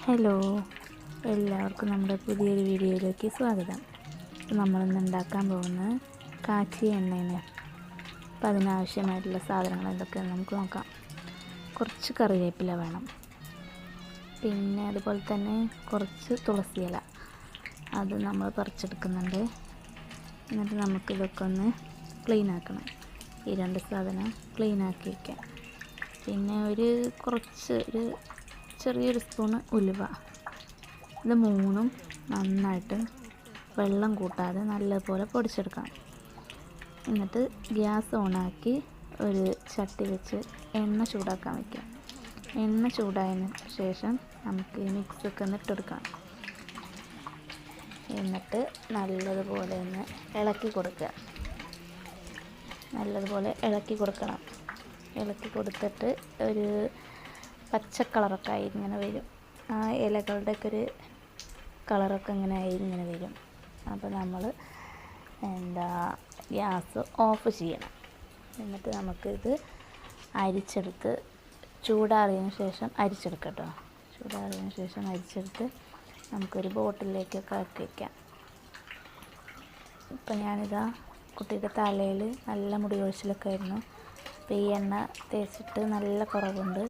Hello, എല്ലാവർക്കും നമ്മുടെ പുതിയൊരു വീഡിയോയിലേക്ക് സ്വാഗതം. നമ്മളിന്ന് ഉണ്ടാക്കാൻ പോകുന്നത് കാച്ചിയ എണ്ണയാണ്. അപ്പോൾ അതിനാവശ്യമായിട്ടുള്ള സാധനങ്ങൾ എന്തൊക്കെയാണെന്ന് നമുക്ക് നോക്കാം. കുറച്ച് കറിവേപ്പില വേണം, പിന്നെ അതുപോലെ തന്നെ കുറച്ച് തുളസി ഇല, അത് നമ്മൾ പറിച്ചെടുക്കുന്നുണ്ട്. എന്നിട്ട് നമുക്കിതൊക്കെ ഒന്ന് ക്ലീൻ ആക്കണം. ഈ രണ്ട് സാധനം ക്ലീൻ ആക്കി വയ്ക്കാം. പിന്നെ ഒരു ചെറിയൊരു സ്പൂണ് ഉലുവ, ഇത് മൂന്നും നന്നായിട്ട് വെള്ളം കൂട്ടാതെ നല്ലപോലെ പൊടിച്ചെടുക്കണം. എന്നിട്ട് ഗ്യാസ് ഓണാക്കി ഒരു ചട്ടി വെച്ച് എണ്ണ ചൂടാക്കാൻ വയ്ക്കാം. എണ്ണ ചൂടായതിന് ശേഷം നമുക്ക് ഈ മിക്സൊക്കെ ഒന്ന് ഇട്ടെടുക്കാം. എന്നിട്ട് നല്ലതുപോലെ ഒന്ന് ഇളക്കി കൊടുക്കുക. നല്ലതുപോലെ ഇളക്കി കൊടുക്കണം. ഇളക്കി കൊടുത്തിട്ട് ഒരു പച്ച കളറൊക്കെ ആയി ഇങ്ങനെ വരും. ആ ഇലകളുടെയൊക്കെ ഒരു കളറൊക്കെ ഇങ്ങനെ വരും. അപ്പോൾ നമ്മൾ ഗ്യാസ് ഓഫ് ചെയ്യണം. എന്നിട്ട് നമുക്കിത് അരിച്ചെടുത്ത് ചൂടാറിയതിന് ശേഷം അരിച്ചെടുക്കട്ടോ. ചൂടാറിയതിന് ശേഷം അരിച്ചെടുത്ത് നമുക്കൊരു ബോട്ടിലേക്കൊക്കെ ആക്കി വയ്ക്കാം. ഇപ്പം ഞാനിതാ കുട്ടിയുടെ തലയിൽ നല്ല മുടി കൊഴിച്ചിലൊക്കെ ആയിരുന്നു. അപ്പോൾ ഈ എണ്ണ തേച്ചിട്ട് നല്ല കുറവുണ്ട്.